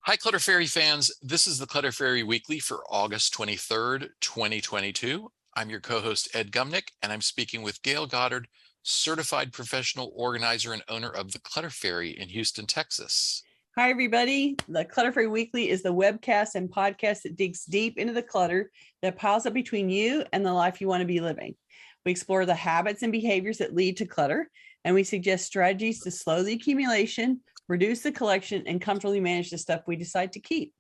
Hi, Clutter Fairy fans. This is the Clutter Fairy Weekly for August 23rd, 2022. I'm your co-host, Ed Gumnick, and I'm speaking with Gail Goddard, certified professional organizer and owner of the Clutter Fairy in Houston, Texas. Hi, everybody. The Clutter Fairy Weekly is the webcast and podcast that digs deep into the clutter that piles up between you and the life you want to be living. We explore the habits and behaviors that lead to clutter, and we suggest strategies to slow the accumulation, reduce the collection, and comfortably manage the stuff we decide to keep.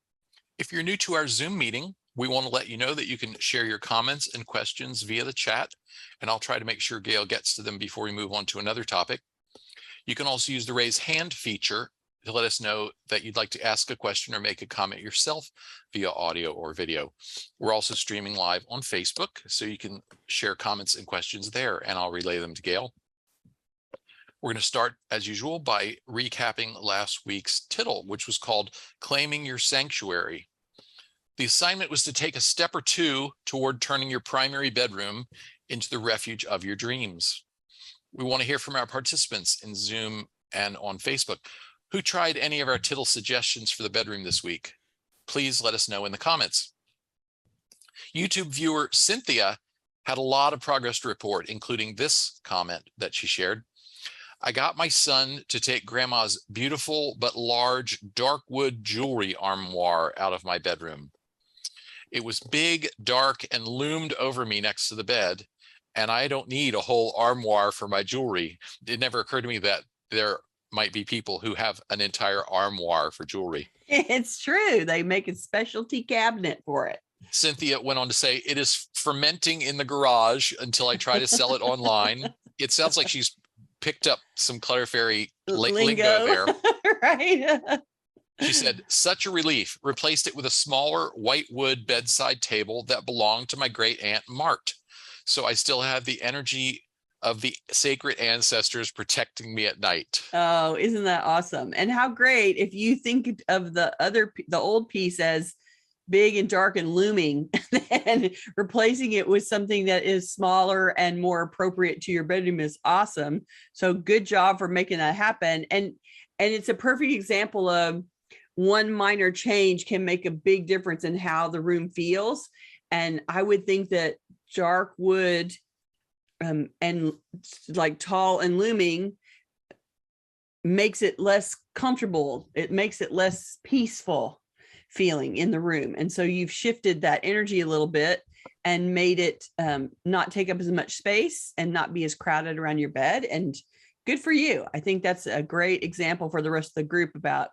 If you're new to our Zoom meeting, we want to let you know that you can share your comments and questions via the chat, and I'll try to make sure Gail gets to them before we move on to another topic. You can also use the raise hand feature to let us know that you'd like to ask a question or make a comment yourself via audio or video. We're also streaming live on Facebook, so you can share comments and questions there, and I'll relay them to Gail. We're going to start, as usual, by recapping last week's Tittle, which was called Claiming Your Sanctuary. The assignment was to take a step or two toward turning your primary bedroom into the refuge of your dreams. We want to hear from our participants in Zoom and on Facebook. Who tried any of our Tittle suggestions for the bedroom this week? Please let us know in the comments. YouTube viewer Cynthia had a lot of progress to report, including this comment that she shared. I got my son to take grandma's beautiful but large dark wood jewelry armoire out of my bedroom. It was big, dark, and loomed over me next to the bed, and I don't need a whole armoire for my jewelry. It never occurred to me that there might be people who have an entire armoire for jewelry. It's true. They make a specialty cabinet for it. Cynthia went on to say, it is fermenting in the garage until I try to sell it online. It sounds like she's picked up some Clutter Fairy lingo there. Right. She said, such a relief. Replaced it with a smaller white wood bedside table that belonged to my great aunt Mart. So I still have the energy of the sacred ancestors protecting me at night. Oh, isn't that awesome? And how great if you think of the old piece as big and dark and looming, and replacing it with something that is smaller and more appropriate to your bedroom is awesome. So good job for making that happen. And it's a perfect example of one minor change can make a big difference in how the room feels. And I would think that dark wood and like tall and looming makes it less comfortable. It makes it less peaceful feeling in the room. And so you've shifted that energy a little bit and made it not take up as much space and not be as crowded around your bed. And good for you. I think that's a great example for the rest of the group about,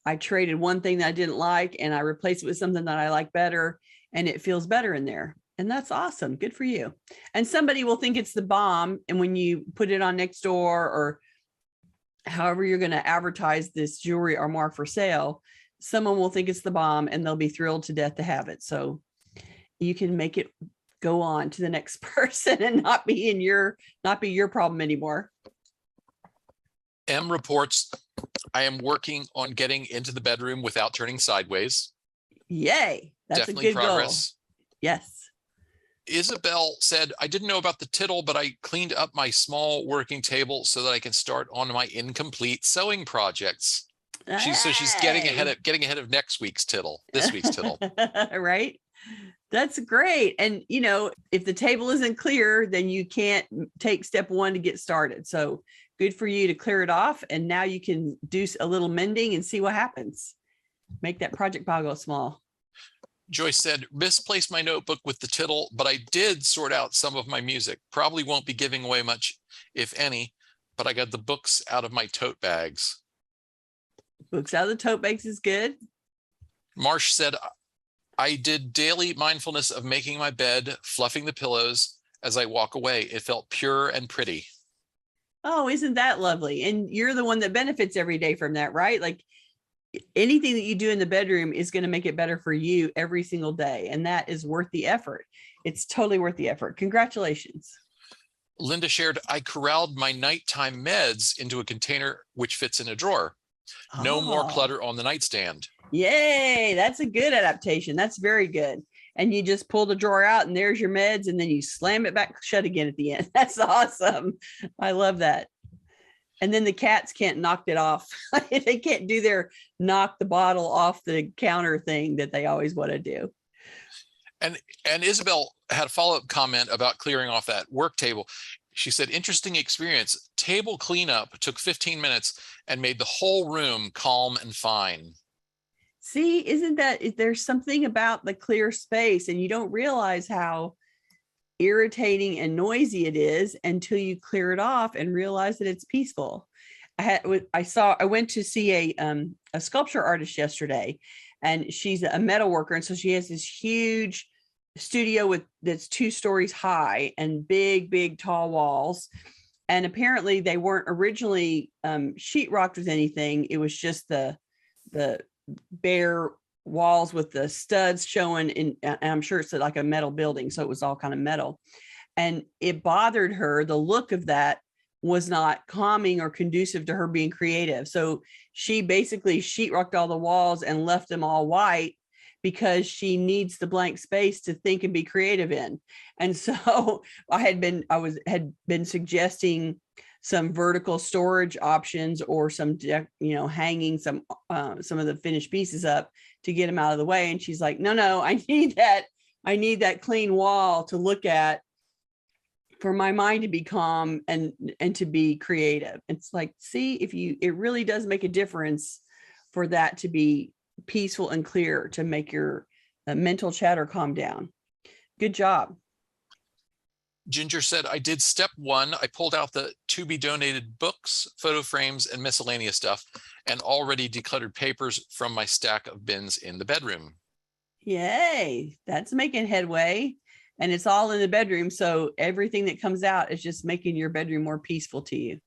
I traded one thing that I didn't like and I replaced it with something that I like better, and it feels better in there. And that's awesome. Good for you. And somebody will think it's the bomb. And when you put it on Nextdoor or however you're going to advertise this jewelry armoire for sale, someone will think it's the bomb and they'll be thrilled to death to have it. So you can make it go on to the next person and not be your problem anymore. M reports, I am working on getting into the bedroom without turning sideways. Yay. That's definitely a good progress. Goal. Yes. Isabel said, I didn't know about the Tittle, but I cleaned up my small working table so that I can start on my incomplete sewing projects. So she's getting ahead of next week's Tittle, this week's Tittle. Right. That's great. And if the table isn't clear, then you can't take step one to get started. So good for you to clear it off. And now you can do a little mending and see what happens. Make that project pile go small. Joyce said, misplaced my notebook with the Tittle, but I did sort out some of my music. Probably won't be giving away much, if any, but I got the books out of my tote bags. Books out of the tote bags is good. Marsh said, I did daily mindfulness of making my bed, fluffing the pillows as I walk away. It felt pure and pretty. Oh, isn't that lovely? And you're the one that benefits every day from that, right? Like anything that you do in the bedroom is going to make it better for you every single day. And that is worth the effort. It's totally worth the effort. Congratulations. Linda shared, I corralled my nighttime meds into a container which fits in a drawer. No more clutter on the nightstand. Yay. That's a good adaptation. That's very good. And you just pull the drawer out and there's your meds, and then you slam it back shut again at the end. That's awesome. I love that. And then the cats can't knock it off. They can't do their knock the bottle off the counter thing that they always want to do. And Isabel had a follow-up comment about clearing off that work table. She said, interesting experience. Table cleanup took 15 minutes and made the whole room calm and fine. See, isn't that, there's something about the clear space, and you don't realize how irritating and noisy it is until you clear it off and realize that it's peaceful. I went to see a sculpture artist yesterday, and she's a metal worker. And so she has this huge studio that's 2 stories high and big, tall walls. And apparently they weren't originally sheetrocked with anything. It was just the bare walls with the studs showing in, and I'm sure it's like a metal building. So it was all kind of metal, and it bothered her. The look of that was not calming or conducive to her being creative. So she basically sheetrocked all the walls and left them all white because she needs the blank space to think and be creative in. And so I had been suggesting some vertical storage options or some, hanging some of the finished pieces up to get them out of the way. And she's like, no, I need that clean wall to look at for my mind to be calm and to be creative. It's like, see, it really does make a difference for that to be peaceful and clear, to make your mental chatter calm down. Good job. Ginger said, I did step 1. I pulled out the to be donated books, photo frames, and miscellaneous stuff, and already decluttered papers from my stack of bins in the bedroom. Yay, that's making headway. And it's all in the bedroom. So everything that comes out is just making your bedroom more peaceful to you.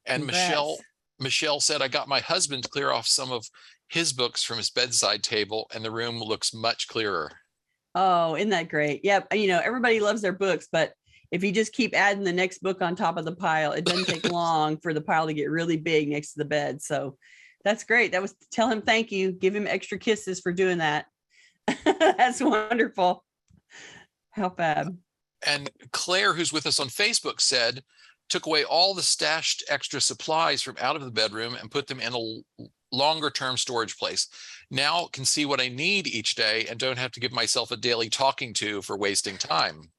And Congrats. Michelle said, I got my husband to clear off some of his books from his bedside table, and the room looks much clearer. Oh, isn't that great? Yep. Everybody loves their books, but if you just keep adding the next book on top of the pile, it doesn't take long for the pile to get really big next to the bed. So that's great. Tell him thank you. Give him extra kisses for doing that. That's wonderful. How fab. And Claire, who's with us on Facebook, said, took away all the stashed extra supplies from out of the bedroom and put them in a longer term storage place. Now can see what I need each day and don't have to give myself a daily talking to for wasting time.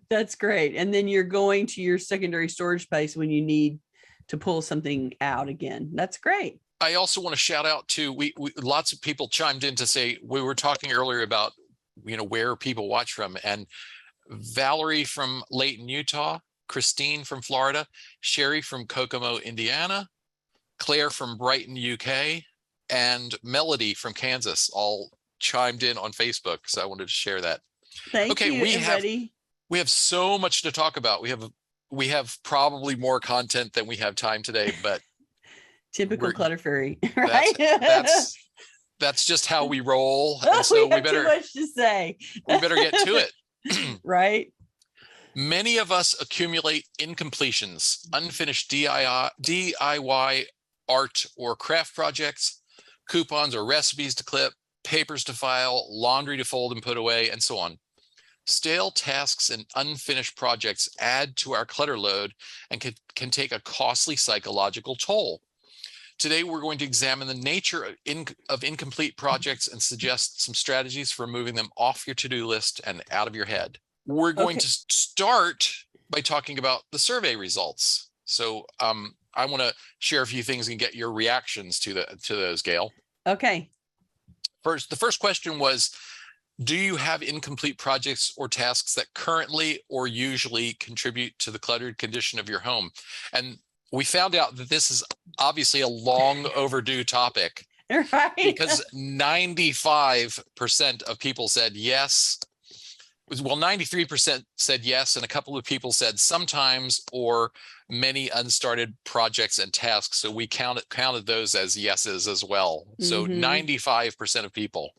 That's great. And then you're going to your secondary storage space when you need to pull something out again. That's great. I also want to shout out to, lots of people chimed in to say, we were talking earlier about, where people watch from, and Valerie from Layton, Utah, Christine from Florida, Sherry from Kokomo, Indiana, Claire from Brighton, UK, and Melody from Kansas all chimed in on Facebook. So I wanted to share that. Thank you. We have so much to talk about. We have probably more content than we have time today, but typical Clutter Fairy, right? That's just how we roll. And so we better, too much to say. We better get to it. Right. Many of us accumulate incompletions, unfinished DIY art or craft projects, coupons or recipes to clip, papers to file, laundry to fold and put away, and so on. Stale tasks and unfinished projects add to our clutter load and can take a costly psychological toll. Today, we're going to examine the nature of incomplete projects and suggest some strategies for moving them off your to-do list and out of your head. We're going to start by talking about the survey results. So I want to share a few things and get your reactions to those, Gail. Okay. The first question was, do you have incomplete projects or tasks that currently or usually contribute to the cluttered condition of your home? And we found out that this is obviously a long overdue topic, right? Because 95% of people said yes. Well, 93% said yes, and a couple of people said sometimes or many unstarted projects and tasks. So we counted those as yeses as well. So 95% of people.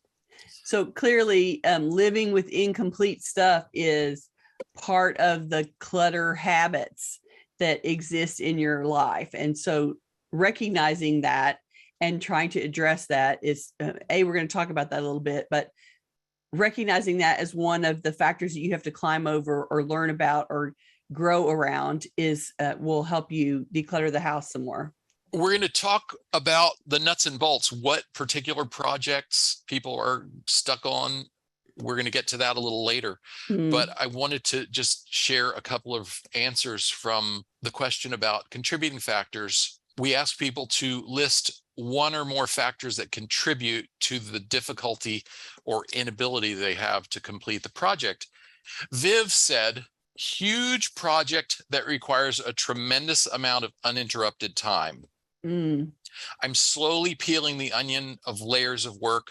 So clearly, living with incomplete stuff is part of the clutter habits that exist in your life. And so recognizing that and trying to address that is, we're going to talk about that a little bit, but recognizing that as one of the factors that you have to climb over or learn about or grow around is will help you declutter the house some more. We're going to talk about the nuts and bolts, what particular projects people are stuck on. We're going to get to that a little later, but I wanted to just share a couple of answers from the question about contributing factors. We asked people to list one or more factors that contribute to the difficulty or inability they have to complete the project. Viv said, huge project that requires a tremendous amount of uninterrupted time. I'm slowly peeling the onion of layers of work,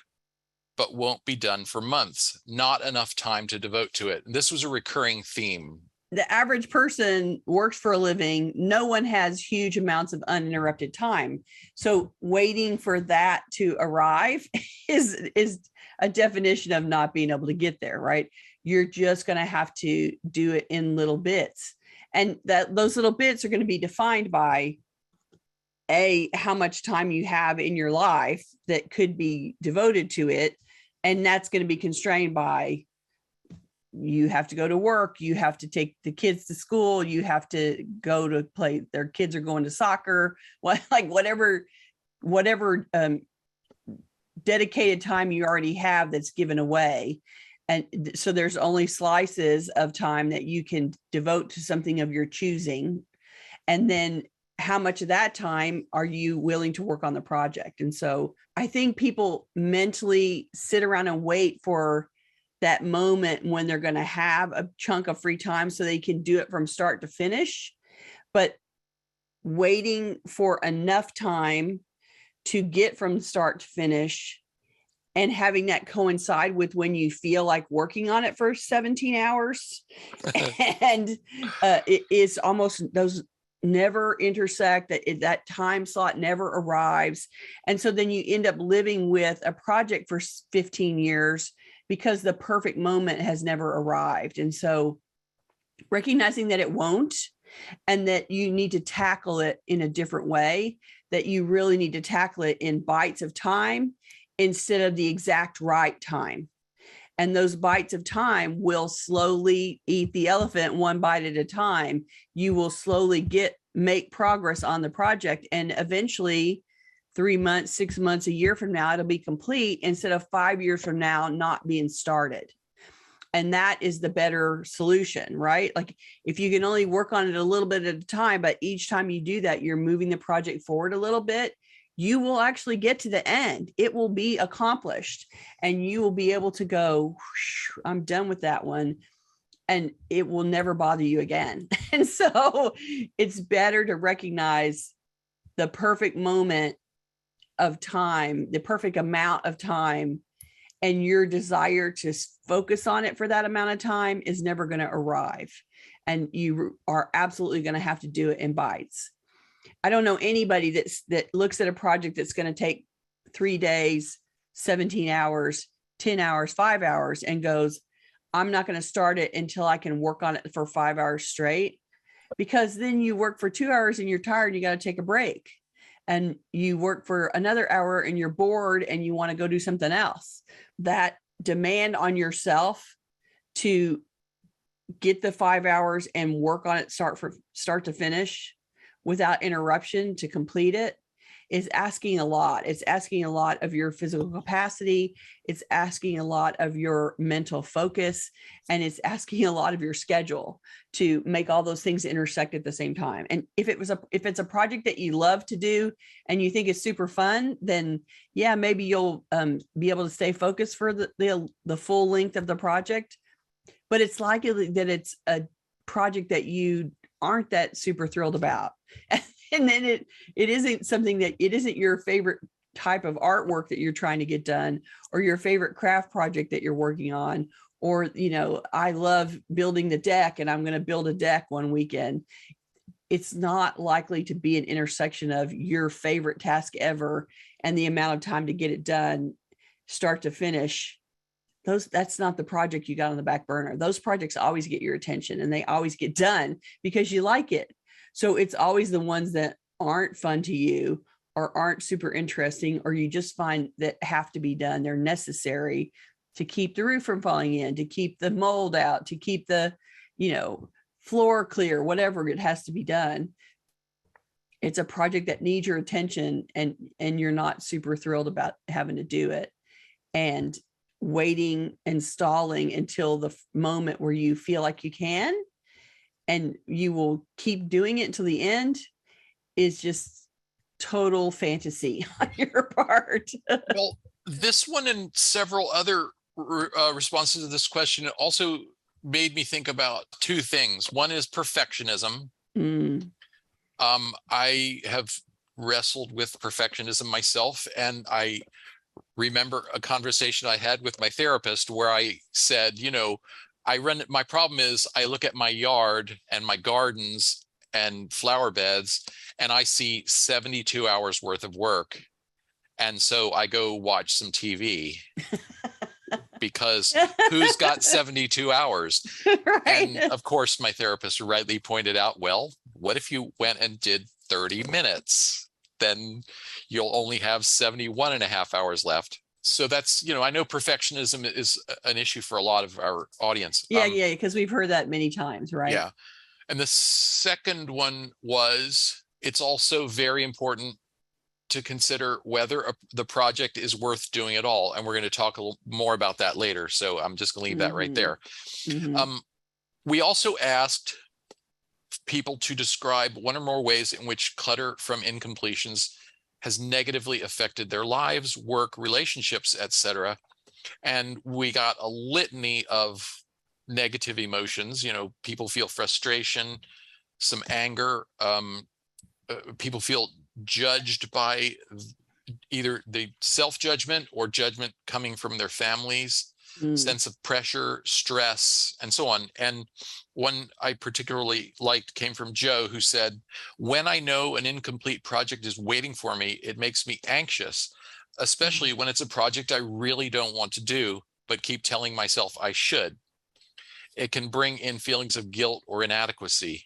but won't be done for months. Not enough time to devote to it. This was a recurring theme. The average person works for a living. No one has huge amounts of uninterrupted time. So waiting for that to arrive is a definition of not being able to get there, right? You're just going to have to do it in little bits. And those little bits are going to be defined by how much time you have in your life that could be devoted to it. And that's going to be constrained by, you have to go to work, you have to take the kids to school, you have to go to play, their kids are going to soccer, whatever dedicated time you already have that's given away. And so there's only slices of time that you can devote to something of your choosing. And then how much of that time are you willing to work on the project? And so I think people mentally sit around and wait for that moment when they're going to have a chunk of free time so they can do it from start to finish. But waiting for enough time to get from start to finish and having that coincide with when you feel like working on it for 17 hours and it is almost, those never intersect, that time slot never arrives. And so then you end up living with a project for 15 years because the perfect moment has never arrived. And so recognizing that it won't, and that you need to tackle it in a different way, that you really need to tackle it in bites of time instead of the exact right time. And those bites of time will slowly eat the elephant one bite at a time. You will slowly make progress on the project. And eventually 3 months, 6 months, a year from now, it'll be complete instead of 5 years from now, not being started. And that is the better solution, right? Like if you can only work on it a little bit at a time, but each time you do that, you're moving the project forward a little bit, you will actually get to the end. It will be accomplished and you will be able to go, I'm done with that one. And it will never bother you again. And so it's better to recognize the perfect moment of time, the perfect amount of time, and your desire to focus on it for that amount of time is never going to arrive. And you are absolutely going to have to do it in bites. I don't know anybody that looks at a project that's going to take 3 days, 17 hours, 10 hours, 5 hours, and goes, I'm not going to start it until I can work on it for 5 hours straight, because then you work for 2 hours and you're tired and you got to take a break, and you work for another hour and you're bored and you want to go do something else. That demand on yourself to get the 5 hours and work on it start to finish without interruption to complete it is asking a lot. It's asking a lot of your physical capacity. It's asking a lot of your mental focus, and it's asking a lot of your schedule to make all those things intersect at the same time. And if it's a project that you love to do and you think is super fun, then yeah, maybe you'll be able to stay focused for the full length of the project. But it's likely that it's a project that you aren't that super thrilled about. And then it isn't something that it isn't your favorite type of artwork that you're trying to get done, or your favorite craft project that you're working on, or, I love building the deck and I'm going to build a deck one weekend. It's not likely to be an intersection of your favorite task ever and the amount of time to get it done, start to finish. That's not the project you got on the back burner. Those projects always get your attention and they always get done because you like it. So it's always the ones that aren't fun to you or aren't super interesting, or you just find that have to be done. They're necessary to keep the roof from falling in, to keep the mold out, to keep the, floor clear, whatever it has to be done. It's a project that needs your attention, and you're not super thrilled about having to do it, and waiting and stalling until the moment where you feel like you can, and you will keep doing it until the end, is just total fantasy on your part. Well, this one and several other responses to this question also made me think about two things. One is perfectionism. I have wrestled with perfectionism myself, and I remember a conversation I had with my therapist where I said, my problem is I look at my yard and my gardens and flower beds, and I see 72 hours worth of work. And so I go watch some TV because who's got 72 hours? Right. And of course, my therapist rightly pointed out, well, what if you went and did 30 minutes? Then you'll only have 71 and a half hours left. So that's, I know perfectionism is an issue for a lot of our audience. Yeah, because we've heard that many times, right? Yeah. And the second one was, it's also very important to consider whether the project is worth doing at all. And we're going to talk a little more about that later. So I'm just going to leave that right there. We also asked people to describe one or more ways in which clutter from incompletions has negatively affected their lives, work, relationships, etc. And we got a litany of negative emotions. People feel frustration, some anger. People feel judged by either the self-judgment or judgment coming from their families, sense of pressure, stress, and so on. And one I particularly liked came from Joe, who said, when I know an incomplete project is waiting for me, it makes me anxious, especially when it's a project I really don't want to do, but keep telling myself I should. It can bring in feelings of guilt or inadequacy.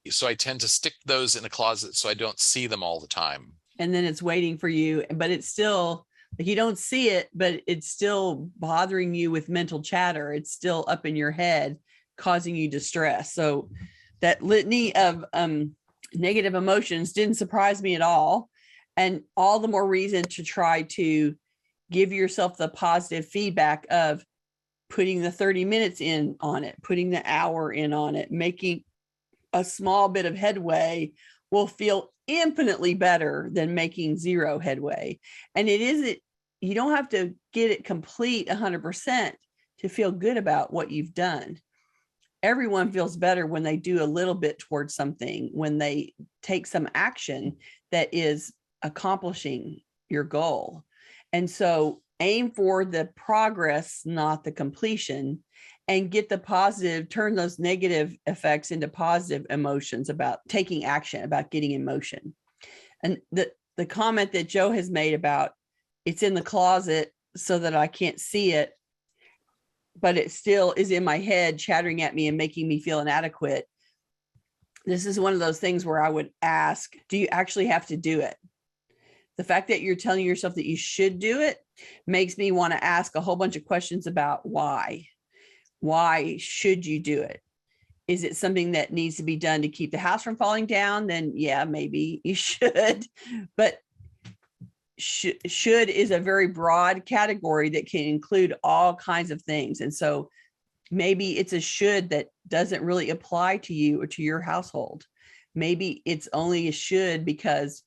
So I tend to stick those in a closet so I don't see them all the time. And then it's waiting for you, but it's still like you don't see it, but it's still bothering you with mental chatter. It's still up in your head, causing you distress. So that litany of negative emotions didn't surprise me at all. And all the more reason to try to give yourself the positive feedback of putting the 30 minutes in on it, putting the hour in on it, making a small bit of headway will feel infinitely better than making zero headway. And you don't have to get it complete 100% to feel good about what you've done. Everyone feels better when they do a little bit towards something, when they take some action that is accomplishing your goal. And so aim for the progress, not the completion, and get the positive, turn those negative effects into positive emotions about taking action, about getting in motion. And the comment that Joe has made about it's in the closet so that I can't see it, but it still is in my head chattering at me and making me feel inadequate. This is one of those things where I would ask, do you actually have to do it? The fact that you're telling yourself that you should do it makes me want to ask a whole bunch of questions about why. Why should you do it? Is it something that needs to be done to keep the house from falling down? Then yeah, maybe you should. But should is a very broad category that can include all kinds of things. And so maybe it's a should that doesn't really apply to you or to your household. Maybe it's only a should because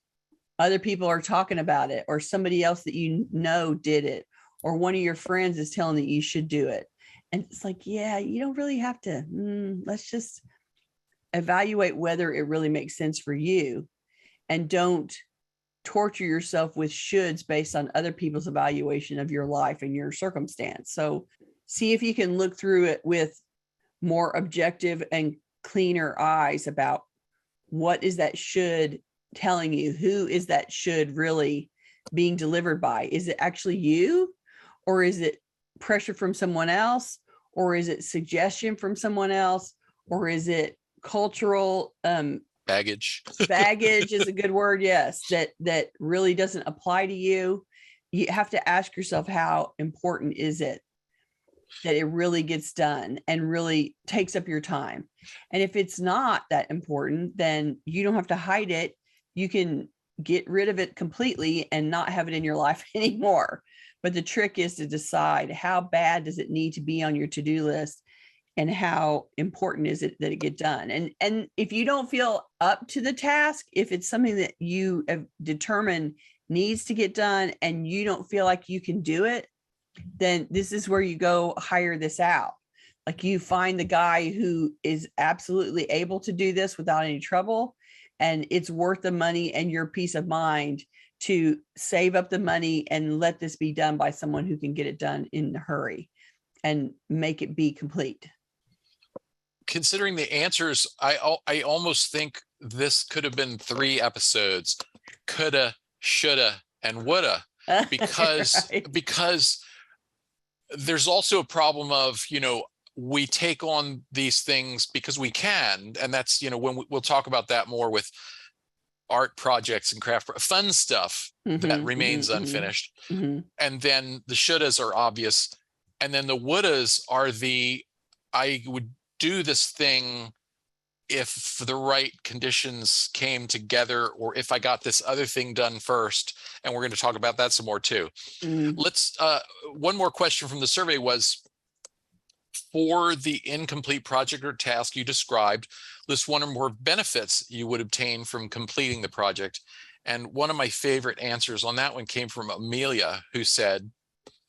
other people are talking about it, or somebody else that you know did it, or one of your friends is telling that you should do it. And it's like, yeah, you don't really have to. Let's just evaluate whether it really makes sense for you, and don't torture yourself with shoulds based on other people's evaluation of your life and your circumstance. So see if you can look through it with more objective and cleaner eyes about what is that should telling you. Who is that should really being delivered by? Is it actually you, or is it pressure from someone else, or is it suggestion from someone else, or is it cultural baggage? Baggage is a good word. Yes, that really doesn't apply to you. You have to ask yourself, how important is it? that it really gets done and really takes up your time. And if it's not that important, then you don't have to hide it. You can get rid of it completely and not have it in your life anymore. But the trick is to decide, how bad does it need to be on your to-do list, and how important is it that it get done? And if you don't feel up to the task, if it's something that you have determined needs to get done and you don't feel like you can do it, then this is where you go hire this out. Like, you find the guy who is absolutely able to do this without any trouble, and it's worth the money and your peace of mind to save up the money and let this be done by someone who can get it done in a hurry and make it be complete. Considering the answers, I almost think this could have been 3 episodes: coulda, shoulda, and woulda, because Right. because there's also a problem of, we take on these things because we can, and that's, when we'll talk about that more with art projects and craft fun stuff that remains unfinished. And then the shouldas are obvious, and then the wouldas are I would do this thing if the right conditions came together, or if I got this other thing done first. And we're going to talk about that some more too. Let's one more question from the survey was, for the incomplete project or task you described, list 1 or more benefits you would obtain from completing the project. And one of my favorite answers on that one came from Amelia, who said,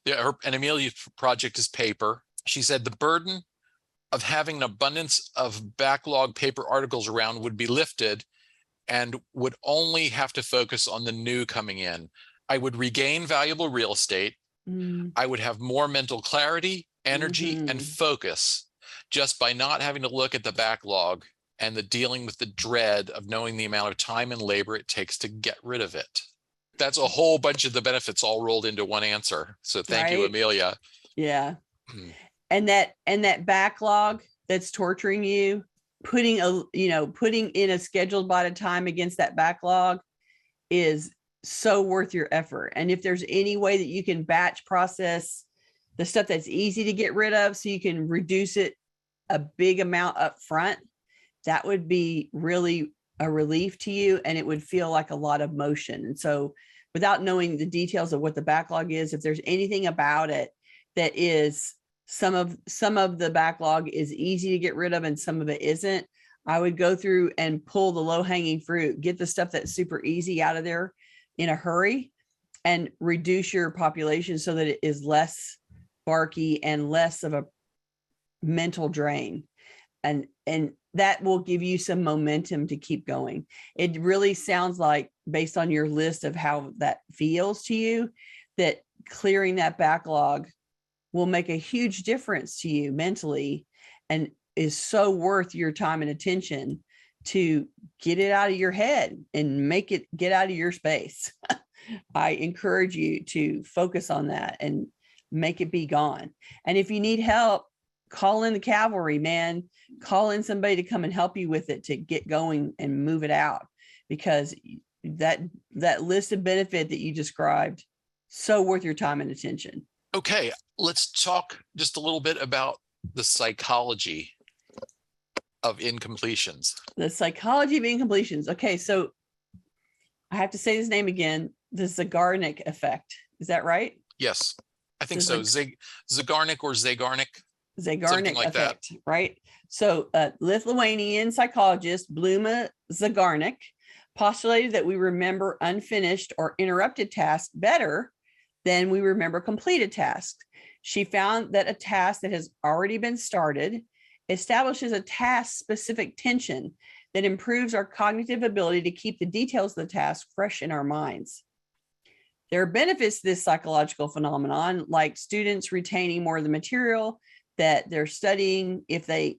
and Amelia's project is paper. She said, the burden of having an abundance of backlog paper articles around would be lifted, and would only have to focus on the new coming in. I would regain valuable real estate. I would have more mental clarity, energy, and focus just by not having to look at the backlog and the dealing with the dread of knowing the amount of time and labor it takes to get rid of it. That's a whole bunch of the benefits all rolled into one answer. So thank you, Amelia. Yeah. And that backlog that's torturing you, putting in a scheduled by the time against that backlog is so worth your effort. And if there's any way that you can batch process the stuff that's easy to get rid of, so you can reduce it a big amount up front, that would be really a relief to you, and it would feel like a lot of motion. And so, without knowing the details of what the backlog is, if there's anything about it that is some of the backlog is easy to get rid of and some of it isn't, I would go through and pull the low-hanging fruit, get the stuff that's super easy out of there in a hurry, and reduce your population so that it is less barky and less of a mental drain. And that will give you some momentum to keep going. It really sounds like, based on your list of how that feels to you, that clearing that backlog will make a huge difference to you mentally, and is so worth your time and attention to get it out of your head and make it get out of your space. I encourage you to focus on that and make it be gone. And if you need help, call in the cavalry, man. Call in somebody to come and help you with it, to get going and move it out, because that list of benefit that you described, so worth your time and attention. Okay, let's talk just a little bit about the psychology of incompletions. The psychology of incompletions. Okay, so I have to say his name again. The Zeigarnik effect. Is that right? Yes, I think so. Zeigarnik or Zeigarnik. Zeigarnik like effect, that. Right? So Lithuanian psychologist Bluma Zeigarnik postulated that we remember unfinished or interrupted tasks better than we remember completed tasks. She found that a task that has already been started establishes a task-specific tension that improves our cognitive ability to keep the details of the task fresh in our minds. There are benefits to this psychological phenomenon, like students retaining more of the material that they're studying if they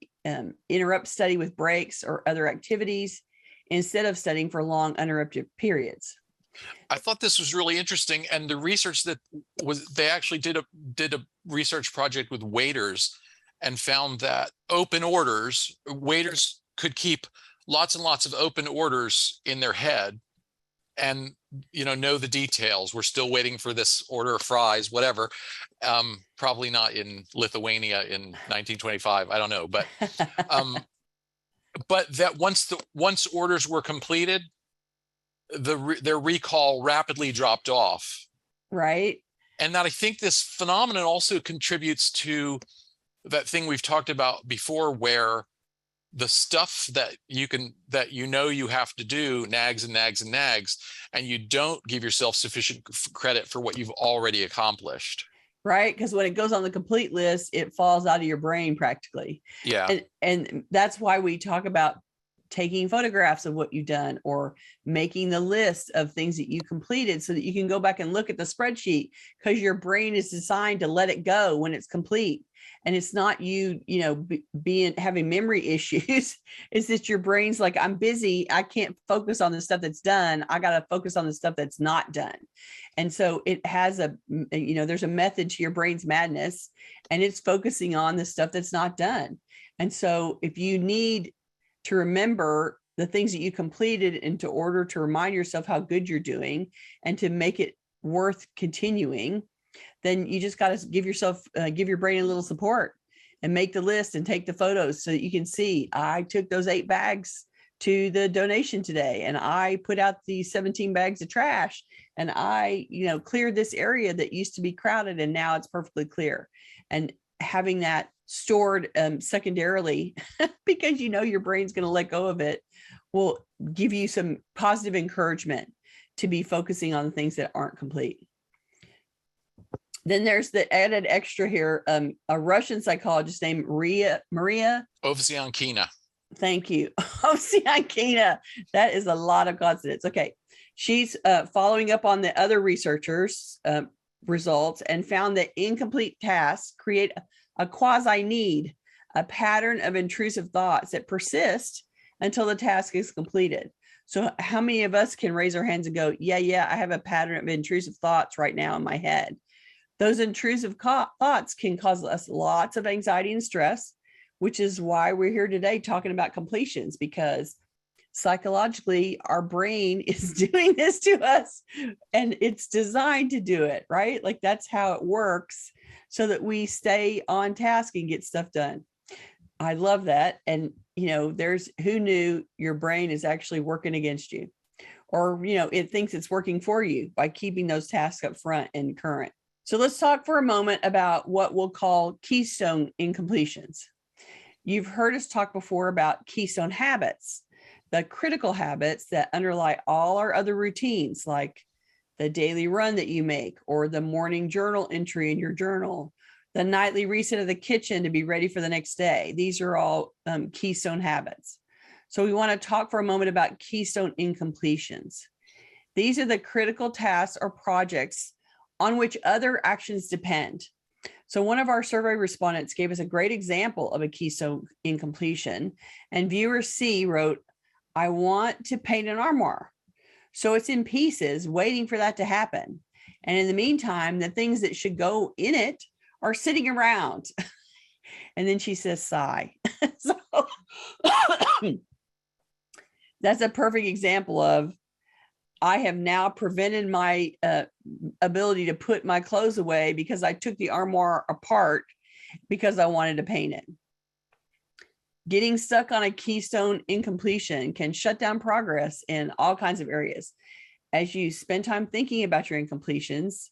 interrupt study with breaks or other activities, instead of studying for long uninterrupted periods. I thought this was really interesting, and the research that was, they actually did a research project with waiters and found that waiters could keep lots and lots of open orders in their head, and know the details. We're still waiting for this order of fries, whatever. Probably not in Lithuania in 1925. I don't know, um, but that once orders were completed, their recall rapidly dropped off. Right. And that I think this phenomenon also contributes to that thing we've talked about before, where the stuff that you have to do nags and nags and nags, and you don't give yourself sufficient credit for what you've already accomplished. Right. Because when it goes on the complete list, it falls out of your brain practically. Yeah. And that's why we talk about taking photographs of what you've done, or making the list of things that you completed so that you can go back and look at the spreadsheet, because your brain is designed to let it go when it's complete. And it's not you having memory issues. It's that your brain's like, I'm busy. I can't focus on the stuff that's done. I got to focus on the stuff that's not done. And so it has there's a method to your brain's madness, and it's focusing on the stuff that's not done. And so if you need to remember the things that you completed, and to order to remind yourself how good you're doing and to make it worth continuing, then you just got to give your brain a little support and make the list and take the photos so that you can see, I took those 8 bags to the donation today, and I put out the 17 bags of trash, and I, cleared this area that used to be crowded, and now it's perfectly clear. And having that stored secondarily, because your brain's going to let go of it, will give you some positive encouragement to be focusing on the things that aren't complete. Then there's the added extra here. A Russian psychologist named Maria Ovsiankina. Thank you. Ovsiankina. That is a lot of consonants. Okay. She's following up on the other researchers' results, and found that incomplete tasks create a quasi need, a pattern of intrusive thoughts that persist until the task is completed. So how many of us can raise our hands and go, yeah, I have a pattern of intrusive thoughts right now in my head? Those intrusive thoughts can cause us lots of anxiety and stress, which is why we're here today talking about completions, because psychologically our brain is doing this to us, and it's designed to do it, right? Like that's how it works, so that we stay on task and get stuff done. I love that. And, there's who knew your brain is actually working against you, or, it thinks it's working for you by keeping those tasks up front and current. So let's talk for a moment about what we'll call keystone incompletions. You've heard us talk before about keystone habits, the critical habits that underlie all our other routines, like the daily run that you make, or the morning journal entry in your journal, the nightly reset of the kitchen to be ready for the next day. These are all keystone habits. So we want to talk for a moment about keystone incompletions. These are the critical tasks or projects on which other actions depend. So one of our survey respondents gave us a great example of a keystone incompletion, and viewer C wrote, I want to paint an armoire. So it's in pieces waiting for that to happen. And in the meantime, the things that should go in it are sitting around. And then she says, sigh. So that's a perfect example of, I have now prevented my ability to put my clothes away because I took the armoire apart because I wanted to paint it. Getting stuck on a keystone incompletion can shut down progress in all kinds of areas. As you spend time thinking about your incompletions,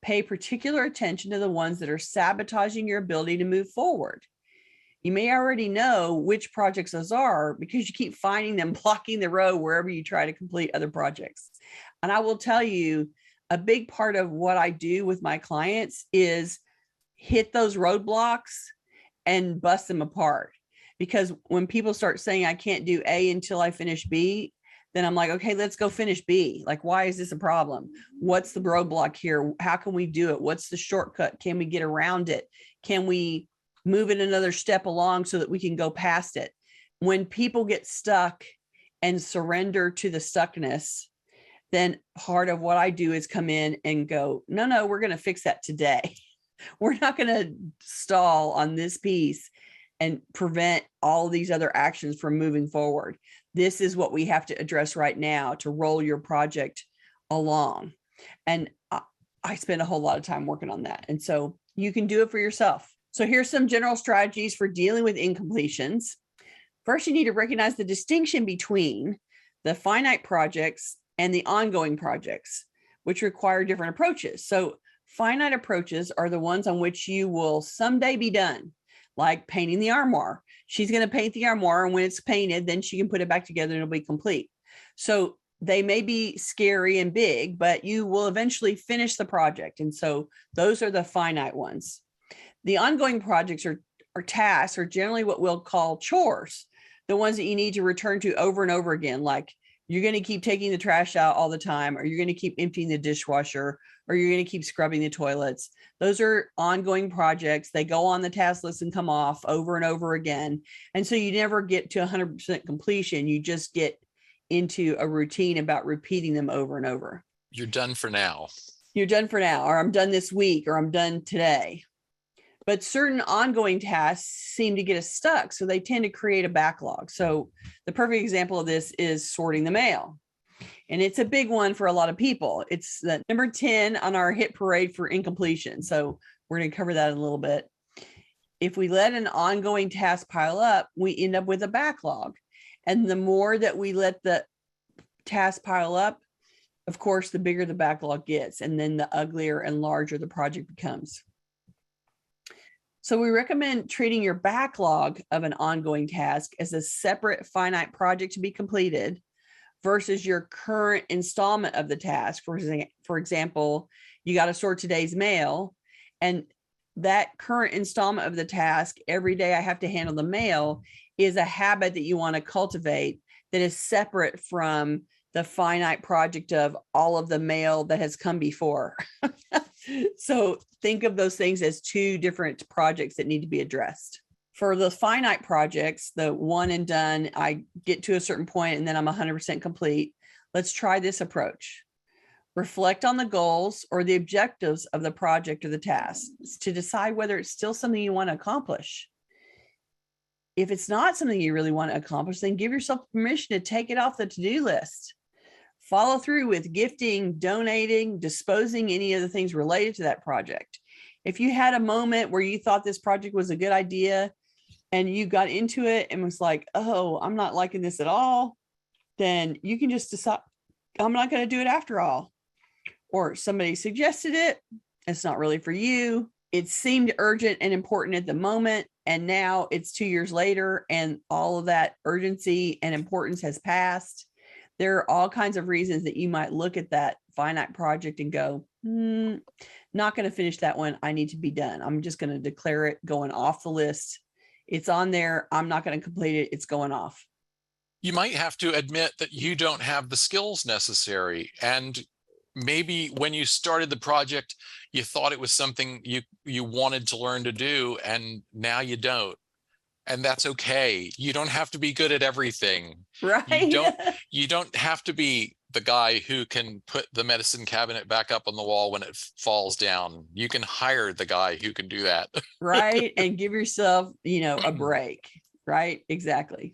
pay particular attention to the ones that are sabotaging your ability to move forward. You may already know which projects those are because you keep finding them blocking the road wherever you try to complete other projects. And I will tell you, a big part of what I do with my clients is hit those roadblocks and bust them apart. Because when people start saying, I can't do A until I finish B, then I'm like, okay, let's go finish B. Like, why is this a problem? What's the roadblock here? How can we do it? What's the shortcut? Can we get around it? Can we move it another step along so that we can go past it? When people get stuck and surrender to the stuckness, then part of what I do is come in and go, no, we're going to fix that today. We're not going to stall on this piece and prevent all these other actions from moving forward. This is what we have to address right now to roll your project along. And I spend a whole lot of time working on that. And so you can do it for yourself. So here's some general strategies for dealing with incompletions. First, you need to recognize the distinction between the finite projects and the ongoing projects, which require different approaches. So finite approaches are the ones on which you will someday be done, like painting the armoire. She's going to paint the armoire, and when it's painted, then she can put it back together and it'll be complete. So they may be scary and big, but you will eventually finish the project. And so those are the finite ones. The ongoing projects or tasks are generally what we'll call chores, the ones that you need to return to over and over again, like you're going to keep taking the trash out all the time, or you're going to keep emptying the dishwasher, or you're going to keep scrubbing the toilets. Those are ongoing projects. They go on the task list and come off over and over again. And so you never get to 100% completion. You just get into a routine about repeating them over and over. You're done for now. You're done for now, or I'm done this week, or I'm done today. But certain ongoing tasks seem to get us stuck, so they tend to create a backlog. So the perfect example of this is sorting the mail. And it's a big one for a lot of people. It's the number 10 on our hit parade for incompletion. So we're going to cover that in a little bit. If we let an ongoing task pile up, we end up with a backlog. And the more that we let the task pile up, of course, the bigger the backlog gets, and then the uglier and larger the project becomes. So we recommend treating your backlog of an ongoing task as a separate finite project to be completed versus your current installment of the task. For example, you got to sort today's mail, and that current installment of the task, every day I have to handle the mail, is a habit that you want to cultivate that is separate from the finite project of all of the mail that has come before. So think of those things as two different projects that need to be addressed. For the finite projects, the one and done, I get to a certain point and then I'm 100% complete. Let's try this approach. Reflect on the goals or the objectives of the project or the task to decide whether it's still something you want to accomplish. If it's not something you really want to accomplish, then give yourself permission to take it off the to-do list. Follow through with gifting, donating, disposing any of the things related to that project. If you had a moment where you thought this project was a good idea and you got into it and was like, oh, I'm not liking this at all, then you can just decide, I'm not going to do it after all. Or somebody suggested it. It's not really for you. It seemed urgent and important at the moment. And now it's 2 years later and all of that urgency and importance has passed. There are all kinds of reasons that you might look at that finite project and go, not going to finish that one. I need to be done. I'm just going to declare it going off the list. It's on there. I'm not going to complete it. It's going off. You might have to admit that you don't have the skills necessary. And maybe when you started the project, you thought it was something you wanted to learn to do, and now you don't. And that's okay. You don't have to be good at everything. Right. You don't have to be the guy who can put the medicine cabinet back up on the wall when it falls down. You can hire the guy who can do that. Right. And give yourself, a break. Right. Exactly.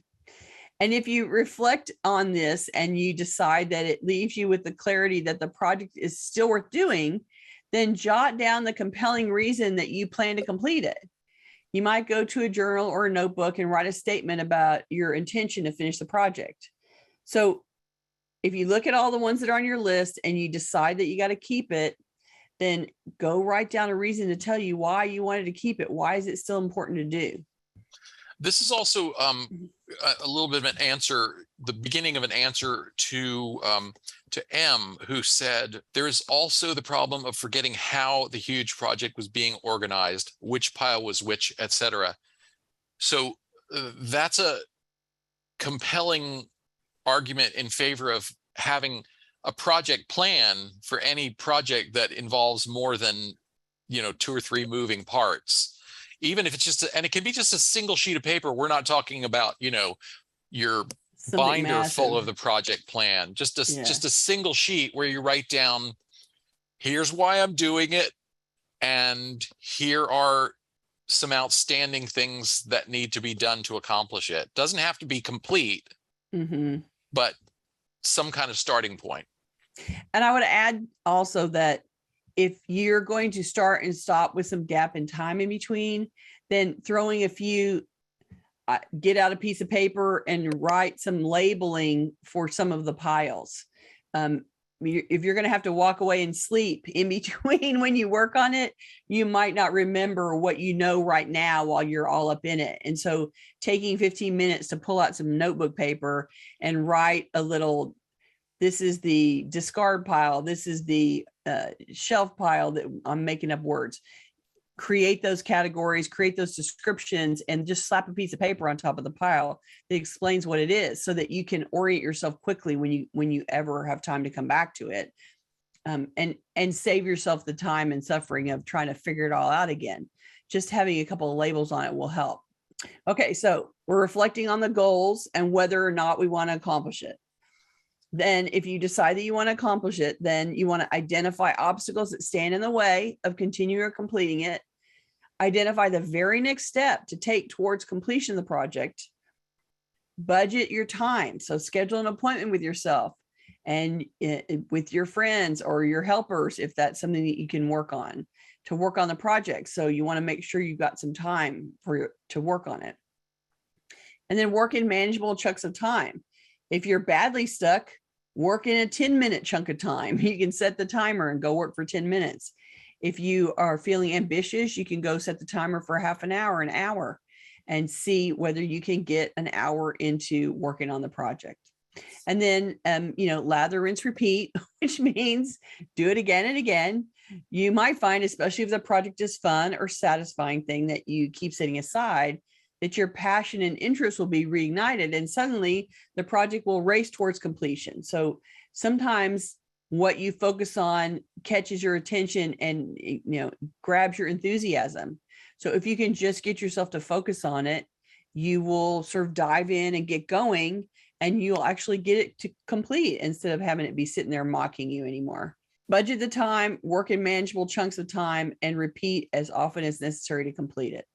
And if you reflect on this and you decide that it leaves you with the clarity that the project is still worth doing, then jot down the compelling reason that you plan to complete it. You might go to a journal or a notebook and write a statement about your intention to finish the project. So if you look at all the ones that are on your list and you decide that you got to keep it, then go write down a reason to tell you why you wanted to keep it. Why is it still important to do? This is also a little bit of an answer, the beginning of an answer to M, who said, there is also the problem of forgetting how the huge project was being organized, which pile was which, etc. So that's a compelling argument in favor of having a project plan for any project that involves more than 2 or 3 moving parts. Even if it's and it can be just a single sheet of paper. We're not talking about, your something binder massive. Full of the project plan, just a single sheet where you write down, here's why I'm doing it. And here are some outstanding things that need to be done to accomplish it. Doesn't have to be complete, but some kind of starting point. And I would add also that if you're going to start and stop with some gap in time in between, then throwing a few, get out a piece of paper and write some labeling for some of the piles. If you're going to have to walk away and sleep in between when you work on it, you might not remember what you know right now while you're all up in it. And so taking 15 minutes to pull out some notebook paper and write a little, this is the discard pile, this is the shelf pile, that I'm making up words. Create those categories, create those descriptions, and just slap a piece of paper on top of the pile that explains what it is, so that you can orient yourself quickly when you ever have time to come back to it, and save yourself the time and suffering of trying to figure it all out again. Just having a couple of labels on it will help. Okay, so we're reflecting on the goals and whether or not we want to accomplish it. Then if you decide that you want to accomplish it, then you want to identify obstacles that stand in the way of continuing or completing it. Identify the very next step to take towards completion of the project. Budget your time. So schedule an appointment with yourself and with your friends or your helpers, if that's something that you can work on, to work on the project. So you want to make sure you've got some time to work on it. And then work in manageable chunks of time. If you're badly stuck, work in a 10-minute chunk of time. You can set the timer and go work for 10 minutes. If you are feeling ambitious, you can go set the timer for half an hour, and see whether you can get an hour into working on the project. And then, lather, rinse, repeat, which means do it again and again. You might find, especially if the project is fun or satisfying thing that you keep setting aside, that your passion and interest will be reignited, and suddenly the project will race towards completion. So sometimes what you focus on catches your attention and grabs your enthusiasm. So if you can just get yourself to focus on it, you will sort of dive in and get going, and you'll actually get it to complete instead of having it be sitting there mocking you anymore. Budget the time, work in manageable chunks of time, and repeat as often as necessary to complete it.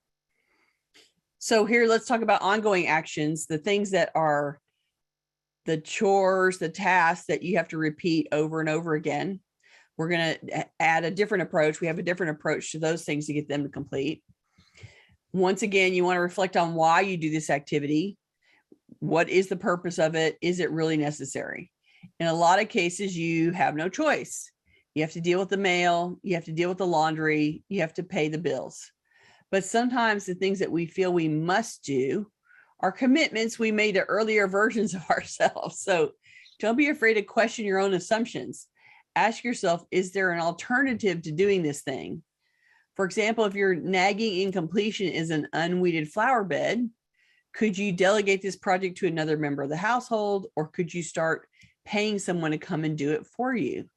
So here, let's talk about ongoing actions, the things that are the chores, the tasks that you have to repeat over and over again. We're going to add a different approach. We have a different approach to those things to get them to complete. Once again, you want to reflect on why you do this activity. What is the purpose of it? Is it really necessary? In a lot of cases, you have no choice. You have to deal with the mail. You have to deal with the laundry. You have to pay the bills. But sometimes the things that we feel we must do are commitments we made to earlier versions of ourselves. So don't be afraid to question your own assumptions. Ask yourself, is there an alternative to doing this thing? For example, if your nagging incompletion is an unweeded flower bed, could you delegate this project to another member of the household, or could you start paying someone to come and do it for you?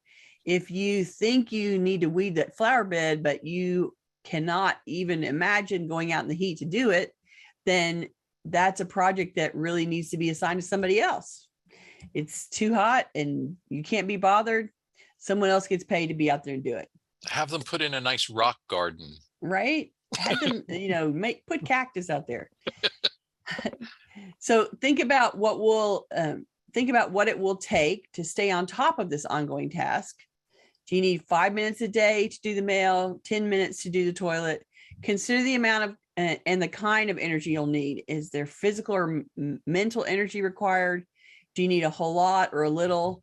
If you think you need to weed that flower bed, but you cannot even imagine going out in the heat to do it, then that's a project that really needs to be assigned to somebody else. It's too hot and you can't be bothered. Someone else gets paid to be out there and do it. Have them put in a nice rock garden. Right? Have them, put cactus out there. So think about what it will take to stay on top of this ongoing task. Do you need 5 minutes a day to do the mail, 10 minutes to do the toilet? Consider the amount of and the kind of energy you'll need. Is there physical or mental energy required? Do you need a whole lot or a little?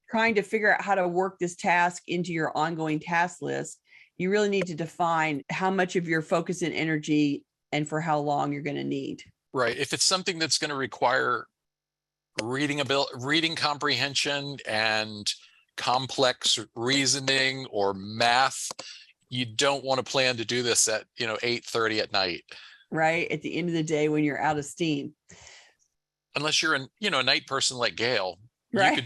Trying to figure out how to work this task into your ongoing task list, you really need to define how much of your focus and energy and for how long you're going to need. Right. If it's something that's going to require reading comprehension and complex reasoning or math, you don't want to plan to do this at 8:30 at night. Right. At the end of the day, when you're out of steam. Unless you're a night person like Gail. Right.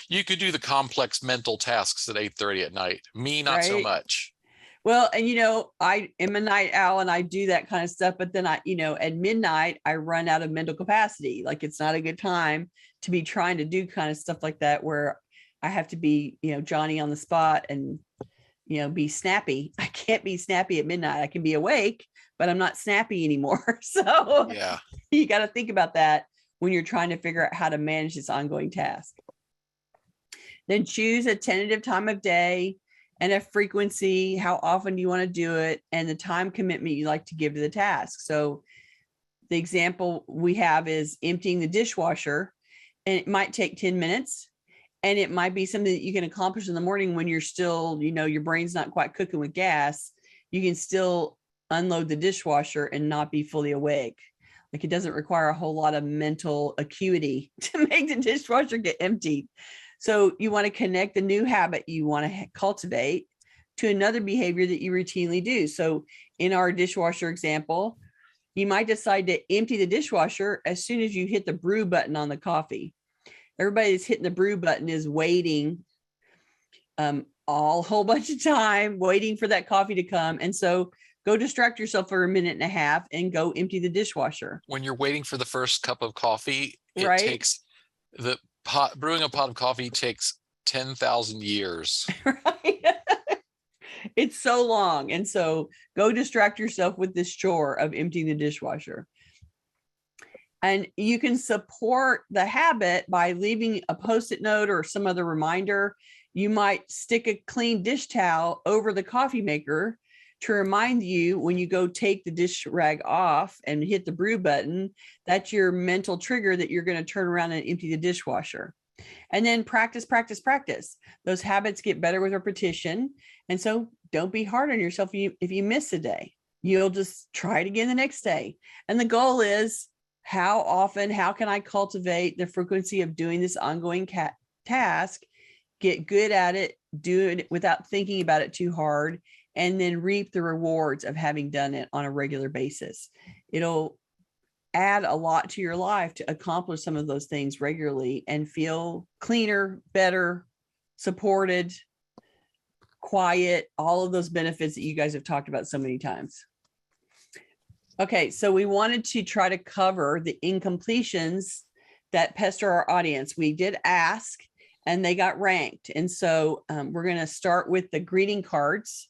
You could do the complex mental tasks at 8:30 at night. Me, not so much. Well, and I am a night owl and I do that kind of stuff, but then at midnight I run out of mental capacity. Like, it's not a good time to be trying to do kind of stuff like that, where I have to be, Johnny on the spot and, be snappy. I can't be snappy at midnight. I can be awake, but I'm not snappy anymore. So yeah, you got to think about that when you're trying to figure out how to manage this ongoing task. Then choose a tentative time of day and a frequency. How often do you want to do it? And the time commitment you like to give to the task. So the example we have is emptying the dishwasher, and it might take 10 minutes. And it might be something that you can accomplish in the morning when you're still, your brain's not quite cooking with gas. You can still unload the dishwasher and not be fully awake. Like, it doesn't require a whole lot of mental acuity to make the dishwasher get emptied. So you want to connect the new habit you want to cultivate to another behavior that you routinely do. So in our dishwasher example, you might decide to empty the dishwasher as soon as you hit the brew button on the coffee. Everybody that's hitting the brew button is waiting a whole bunch of time, waiting for that coffee to come. And so go distract yourself for a minute and a half and go empty the dishwasher. When you're waiting for the first cup of coffee, it Right? takes brewing a pot of coffee takes 10,000 years. Right? It's so long. And so go distract yourself with this chore of emptying the dishwasher. And you can support the habit by leaving a Post-it note or some other reminder. You might stick a clean dish towel over the coffee maker to remind you when you go take the dish rag off and hit the brew button. That's your mental trigger that you're going to turn around and empty the dishwasher. And then practice. Those habits get better with repetition. And so don't be hard on yourself if you miss a day. You'll just try it again the next day. And the goal is, how often, how can I cultivate the frequency of doing this ongoing task, get good at it, do it without thinking about it too hard, and then reap the rewards of having done it on a regular basis. It'll add a lot to your life to accomplish some of those things regularly and feel cleaner, better, supported, quiet, all of those benefits that you guys have talked about so many times. Okay, so we wanted to try to cover the incompletions that pester our audience. We did ask and they got ranked. And so we're going to start with the greeting cards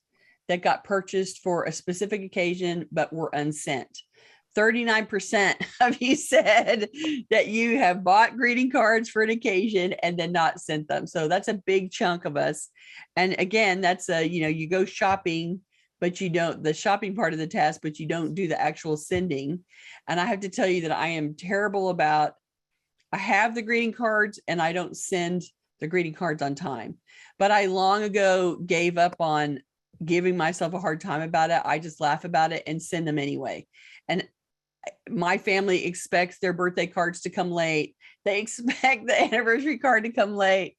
that got purchased for a specific occasion but were unsent. 39% of you said that you have bought greeting cards for an occasion and then not sent them. So that's a big chunk of us. And again, that's you go shopping, but you don't, the shopping part of the task, but you don't do the actual sending. And I have to tell you that I am terrible about, I have the greeting cards and I don't send the greeting cards on time. But I long ago gave up on giving myself a hard time about it. I just laugh about it and send them anyway. And my family expects their birthday cards to come late. They expect the anniversary card to come late.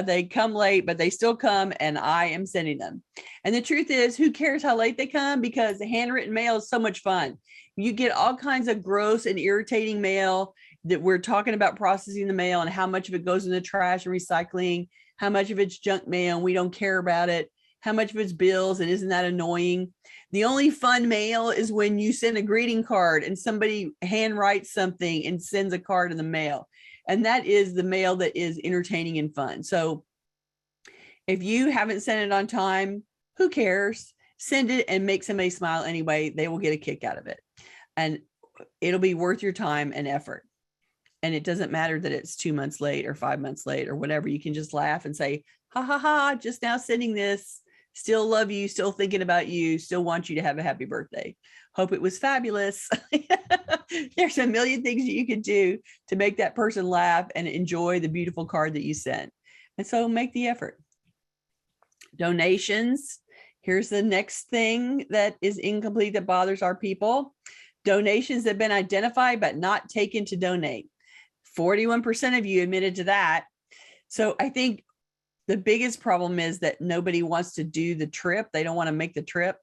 They come late, but they still come, and I am sending them. And the truth is, who cares how late they come? Because the handwritten mail is so much fun. You get all kinds of gross and irritating mail that we're talking about processing the mail and how much of it goes in the trash and recycling, how much of it's junk mail and we don't care about it, how much of it's bills and isn't that annoying? The only fun mail is when you send a greeting card and somebody handwrites something and sends a card in the mail. And that is the mail that is entertaining and fun. So if you haven't sent it on time, who cares? Send it and make somebody smile anyway. They will get a kick out of it. And it'll be worth your time and effort. And it doesn't matter that it's 2 months late or 5 months late or whatever. You can just laugh and say, ha, ha, ha, just now sending this. Still love you, still thinking about you, still want you to have a happy birthday. Hope it was fabulous. There's a million things that you could do to make that person laugh and enjoy the beautiful card that you sent. And so make the effort. Donations. Here's the next thing that is incomplete that bothers our people. Donations that have been identified but not taken to donate. 41% of you admitted to that. So I think the biggest problem is that nobody wants to do the trip. They don't want to make the trip.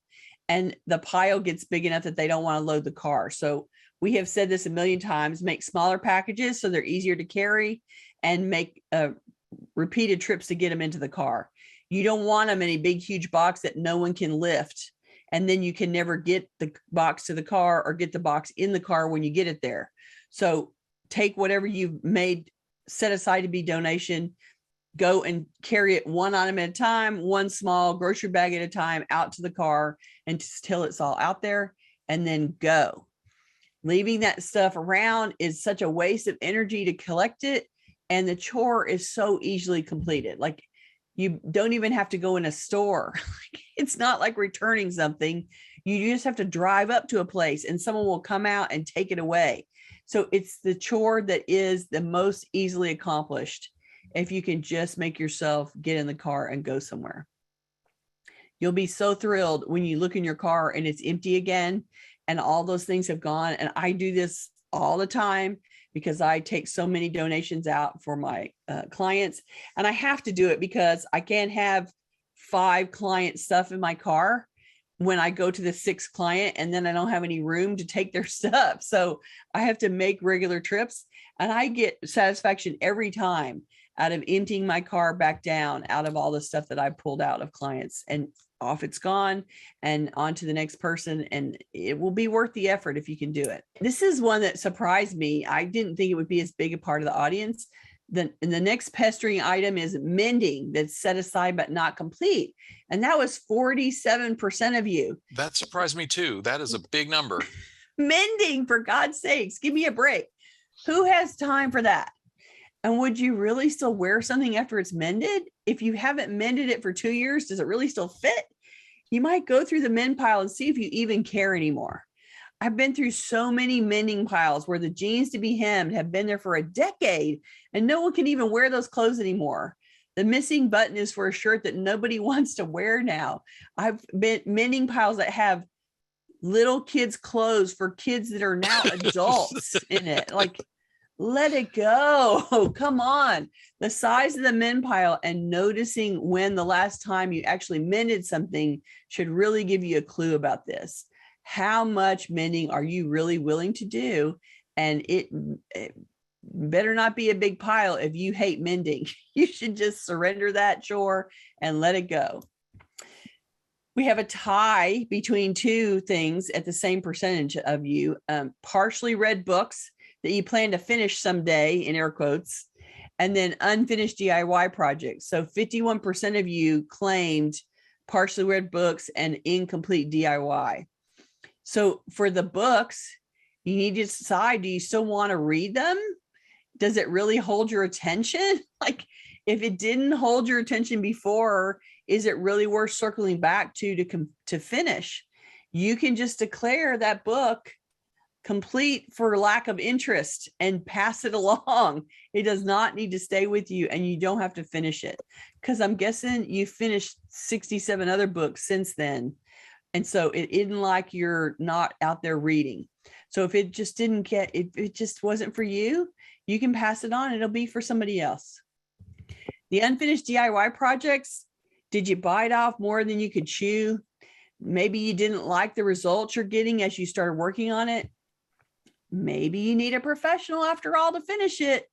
And the pile gets big enough that they don't want to load the car. So we have said this a million times, make smaller packages so they're easier to carry and make repeated trips to get them into the car. You don't want them in a big, huge box that no one can lift. And then you can never get the box to the car or get the box in the car when you get it there. So take whatever you've made, set aside to be donation, go and carry it one item at a time, one small grocery bag at a time out to the car until it's all out there, and then go. Leaving that stuff around is such a waste of energy to collect it. and the chore is so easily completed. Like you don't even have to go in a store. It's not like returning something. You just have to drive up to a place and someone will come out and take it away. So it's the chore that is the most easily accomplished if you can just make yourself get in the car and go somewhere. You'll be so thrilled when you look in your car and it's empty again and all those things have gone. And I do this all the time because I take so many donations out for my clients, and I have to do it because I can't have 5 client stuff in my car when I go to the 6th client and then I don't have any room to take their stuff. So I have to make regular trips, and I get satisfaction every time out of emptying my car back down out of all the stuff that I pulled out of clients, and off it's gone and on to the next person. And it will be worth the effort if you can do it. This is one that surprised me. I didn't think it would be as big a part of the audience. The next pestering item is mending, that's set aside but not complete. And that was 47% of you. That surprised me too. That is a big number. Mending, for God's sakes, give me a break. Who has time for that? And would you really still wear something after it's mended? If you haven't mended it for 2 years, does it really still fit? You might go through the mend pile and see if you even care anymore. I've been through so many mending piles where the jeans to be hemmed have been there for a decade and no one can even wear those clothes anymore. The missing button is for a shirt that nobody wants to wear now. I've been mending piles that have little kids' clothes for kids that are now adults in it. Like, let it go. Come on. The size of the mend pile and noticing when the last time you actually mended something should really give you a clue about this. How much mending are you really willing to do? And it better not be a big pile if you hate mending. You should just surrender that chore and let it go. We have a tie between 2 things at the same percentage of you. Partially read books that you plan to finish someday, in air quotes, and then unfinished DIY projects. So 51% of you claimed partially read books and incomplete DIY. So for the books, you need to decide, do you still want to read them? Does it really hold your attention? Like, if it didn't hold your attention before, is it really worth circling back to finish? You can just declare that book complete for lack of interest and pass it along. It does not need to stay with you, and you don't have to finish it, because I'm guessing you finished 67 other books since then. And so it isn't like you're not out there reading. So if it just it just wasn't for you, you can pass it on. It'll be for somebody else. The unfinished DIY projects, did you bite off more than you could chew? Maybe you didn't like the results you're getting as you started working on it. Maybe you need a professional after all to finish it.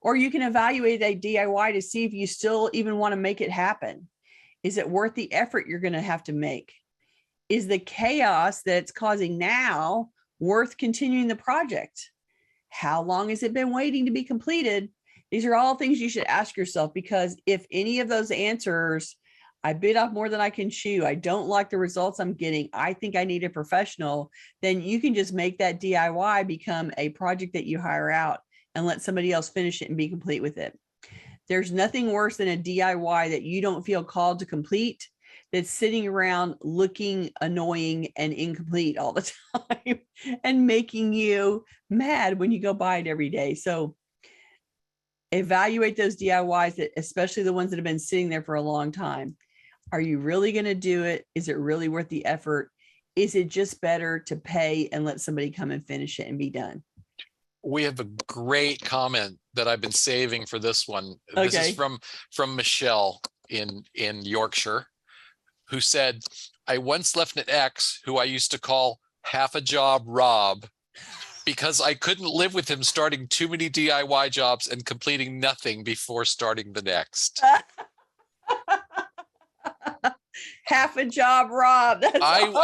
Or you can evaluate a DIY to see if you still even want to make it happen. Is it worth the effort you're going to have to make? Is the chaos that it's causing now worth continuing the project? How long has it been waiting to be completed? These are all things you should ask yourself, because if any of those answers, I bit off more than I can chew, I don't like the results I'm getting, I think I need a professional, then you can just make that DIY become a project that you hire out and let somebody else finish it and be complete with it. There's nothing worse than a DIY that you don't feel called to complete, that's sitting around looking annoying and incomplete all the time and making you mad when you go buy it every day. So evaluate those DIYs, that, especially the ones that have been sitting there for a long time. Are you really going to do it? Is it really worth the effort? Is it just better to pay and let somebody come and finish it and be done? We have a great comment that I've been saving for this one. Okay. This is from Michelle in Yorkshire, who said, I once left an ex who I used to call half a job Rob, because I couldn't live with him starting too many DIY jobs and completing nothing before starting the next. Half a job Rob. That's awesome.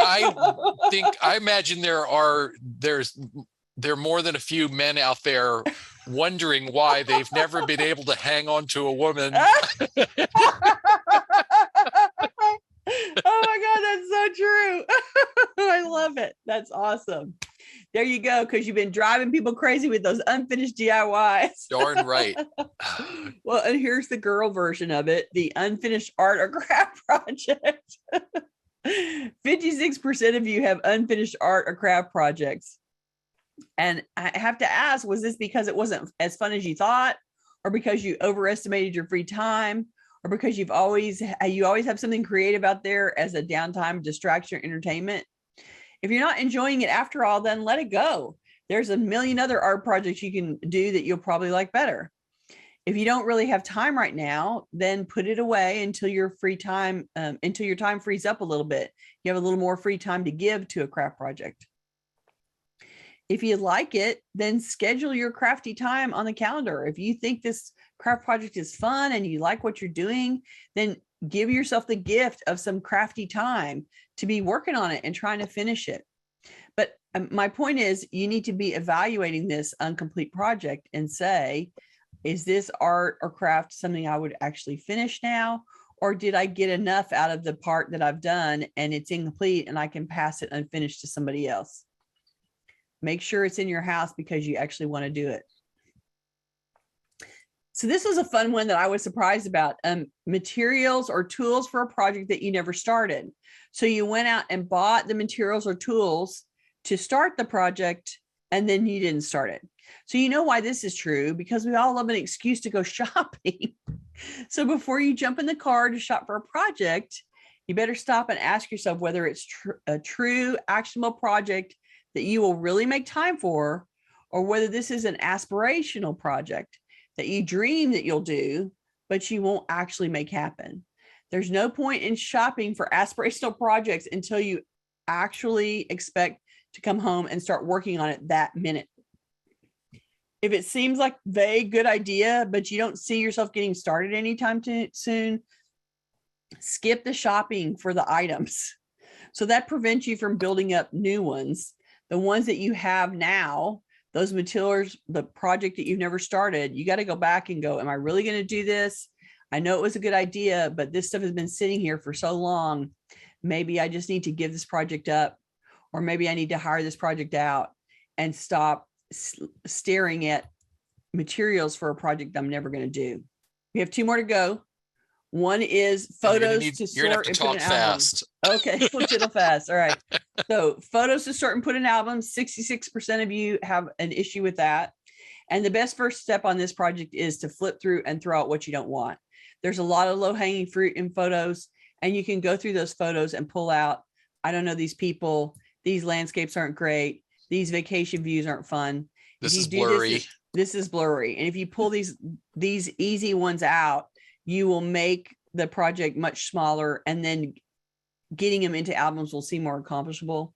I imagine there are more than a few men out there wondering why they've never been able to hang on to a woman. Oh my God, that's so true. I love it. That's awesome. There you go, because you've been driving people crazy with those unfinished DIYs. Darn right. Well, and here's the girl version of it, the unfinished art or craft project. 56% of you have unfinished art or craft projects. And I have to ask, was this because it wasn't as fun as you thought, or because you overestimated your free time, or because you always have something creative out there as a downtime, distraction, or entertainment? If you're not enjoying it after all, then let it go. There's a million other art projects you can do that you'll probably like better. If you don't really have time right now, then put it away until your free time, until your time frees up a little bit. You have a little more free time to give to a craft project. If you like it, then schedule your crafty time on the calendar. If you think this craft project is fun and you like what you're doing, then give yourself the gift of some crafty time to be working on it and trying to finish it. But my point is, you need to be evaluating this incomplete project and say, is this art or craft something I would actually finish now? Or did I get enough out of the part that I've done and it's incomplete and I can pass it unfinished to somebody else? Make sure it's in your house because you actually want to do it. So this was a fun one that I was surprised about. Materials or tools for a project that you never started. So you went out and bought the materials or tools to start the project, and then you didn't start it. So you know why this is true, because we all love an excuse to go shopping. So before you jump in the car to shop for a project, you better stop and ask yourself whether it's a true actionable project that you will really make time for, or whether this is an aspirational project that you dream that you'll do, but you won't actually make happen. There's no point in shopping for aspirational projects until you actually expect to come home and start working on it that minute. If it seems like a vague good idea, but you don't see yourself getting started anytime soon, skip the shopping for the items. So that prevents you from building up new ones. The ones that you have now, those materials, the project that you've never started, you got to go back and go, am I really going to do this? I know it was a good idea, but this stuff has been sitting here for so long. Maybe I just need to give this project up, or maybe I need to hire this project out and stop staring at materials for a project I'm never going to do. We have two more to go. One is photos to sort and put in albums. Okay, we'll tittle fast. All right. So photos to sort and put in albums. 66% of you have an issue with that. And the best first step on this project is to flip through and throw out what you don't want. There's a lot of low-hanging fruit in photos, and you can go through those photos and pull out, I don't know these people, these landscapes aren't great, these vacation views aren't fun. This is blurry. This is blurry. And if you pull these easy ones out, you will make the project much smaller, and then getting them into albums will seem more accomplishable.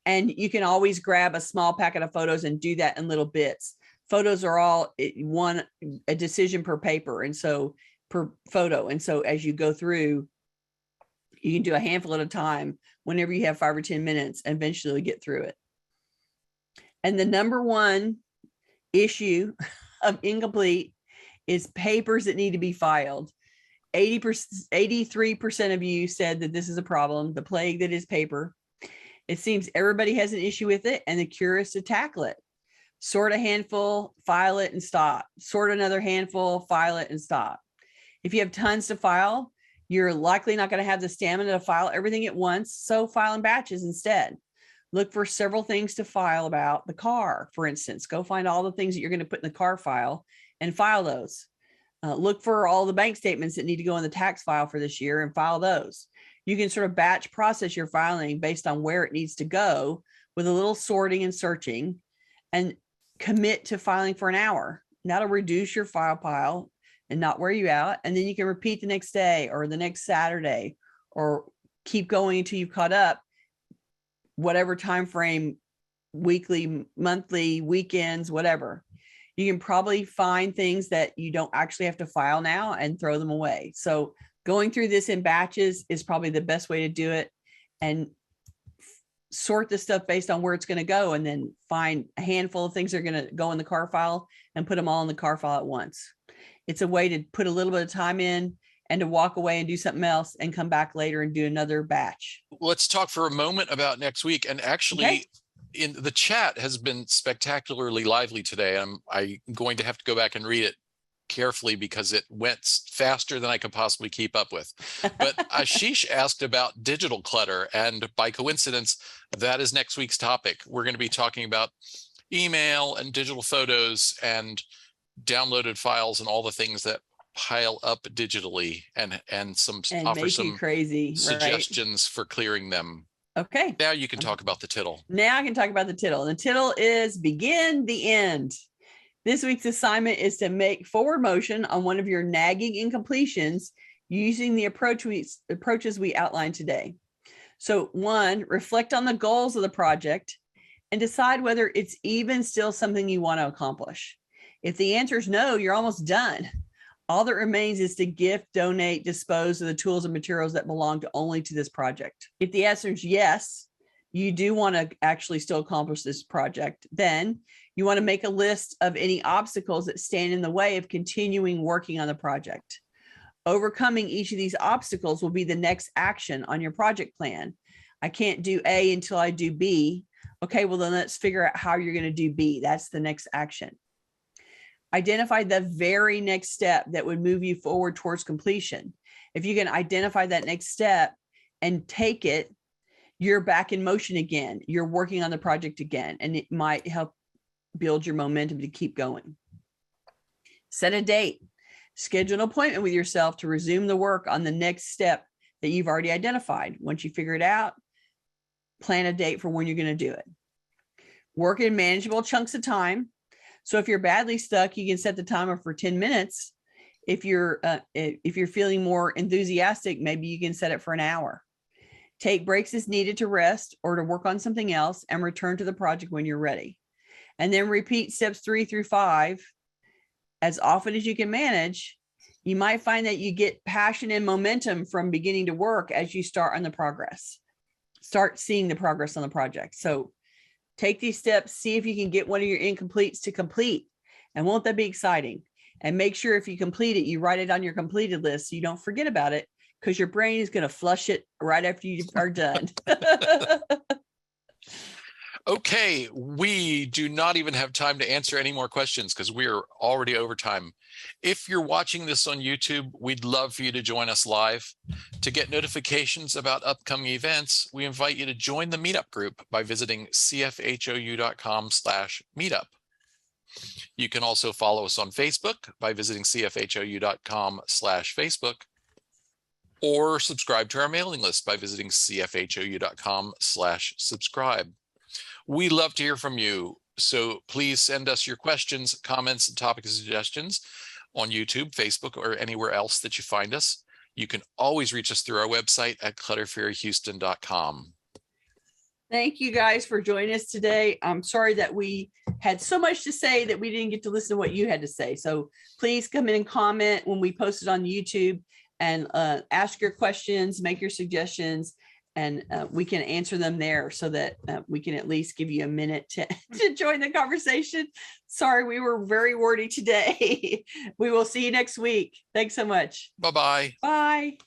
And you can always grab a small packet of photos and do that in little bits. Photos are all a decision per paper, and so per photo. And so as you go through, you can do a handful at a time whenever you have 5 or 10 minutes, and eventually get through it. And the number one issue of incomplete is papers that need to be filed. 83% of you said that this is a problem, the plague that is paper. It seems everybody has an issue with it, and the cure is to tackle it. Sort a handful, file it, and stop. Sort another handful, file it, and stop. If you have tons to file, you're likely not going to have the stamina to file everything at once, so file in batches instead. Look for several things to file about the car, for instance. Go find all the things that you're going to put in the car file and file those. Look for all the bank statements that need to go in the tax file for this year and file those. You can sort of batch process your filing based on where it needs to go with a little sorting and searching, and commit to filing for an hour. That'll reduce your file pile and not wear you out. And then you can repeat the next day or the next Saturday, or keep going until you've caught up, whatever time frame, weekly, monthly, weekends, whatever. You can probably find things that you don't actually have to file now and throw them away. So going through this in batches is probably the best way to do it, and sort the stuff based on where it's going to go, and then find a handful of things that are going to go in the car file and put them all in the car file at once. It's a way to put a little bit of time in and to walk away and do something else and come back later and do another batch. Let's talk for a moment about next week. And actually, in the chat has been spectacularly lively today. I'm going to have to go back and read it carefully because it went faster than I could possibly keep up with. But Ashish asked about digital clutter, and by coincidence, that is next week's topic. We're going to be talking about email and digital photos and downloaded files and all the things that pile up digitally, and offer make you some crazy, right? suggestions for clearing them. Okay. Now you can talk about the tittle. Now I can talk about the tittle. And the tittle is begin the end. This week's assignment is to make forward motion on one of your nagging incompletions using the approaches we outlined today. So 1, reflect on the goals of the project and decide whether it's even still something you want to accomplish. If the answer is no, you're almost done. All that remains is to gift, donate, dispose of the tools and materials that belong only to this project. If the answer is yes, you do want to actually still accomplish this project, then you want to make a list of any obstacles that stand in the way of continuing working on the project. Overcoming each of these obstacles will be the next action on your project plan. I can't do A until I do B. Okay, well then let's figure out how you're going to do B. That's the next action. Identify the very next step that would move you forward towards completion. If you can identify that next step and take it, you're back in motion again. You're working on the project again, and it might help build your momentum to keep going. Set a date. Schedule an appointment with yourself to resume the work on the next step that you've already identified. Once you figure it out, plan a date for when you're going to do it. Work in manageable chunks of time. So if you're badly stuck, you can set the timer for 10 minutes. If you're feeling more enthusiastic, maybe you can set it for an hour. Take breaks as needed to rest or to work on something else, and return to the project when you're ready. And then repeat steps 3 through 5 as often as you can manage. You might find that you get passion and momentum from beginning to work as you start seeing the progress on the project. So take these steps, see if you can get one of your incompletes to complete. And won't that be exciting? And make sure if you complete it, you write it on your completed list so you don't forget about it, because your brain is going to flush it right after you are done. Okay, we do not even have time to answer any more questions because we are already over time. If you're watching this on YouTube, we'd love for you to join us live. To get notifications about upcoming events, we invite you to join the meetup group by visiting cfhou.com/meetup. You can also follow us on Facebook by visiting cfhou.com/Facebook, or subscribe to our mailing list by visiting cfhou.com/subscribe. We love to hear from you, so please send us your questions, comments, and topic suggestions on YouTube, Facebook, or anywhere else that you find us. You can always reach us through our website at clutterfairyhouston.com. Thank you guys for joining us today. I'm sorry that we had so much to say that we didn't get to listen to what you had to say. So please come in and comment when we post it on YouTube, and ask your questions, make your suggestions, and we can answer them there so that we can at least give you a minute to join the conversation. Sorry, we were very wordy today. We will see you next week. Thanks so much. Bye-bye. Bye.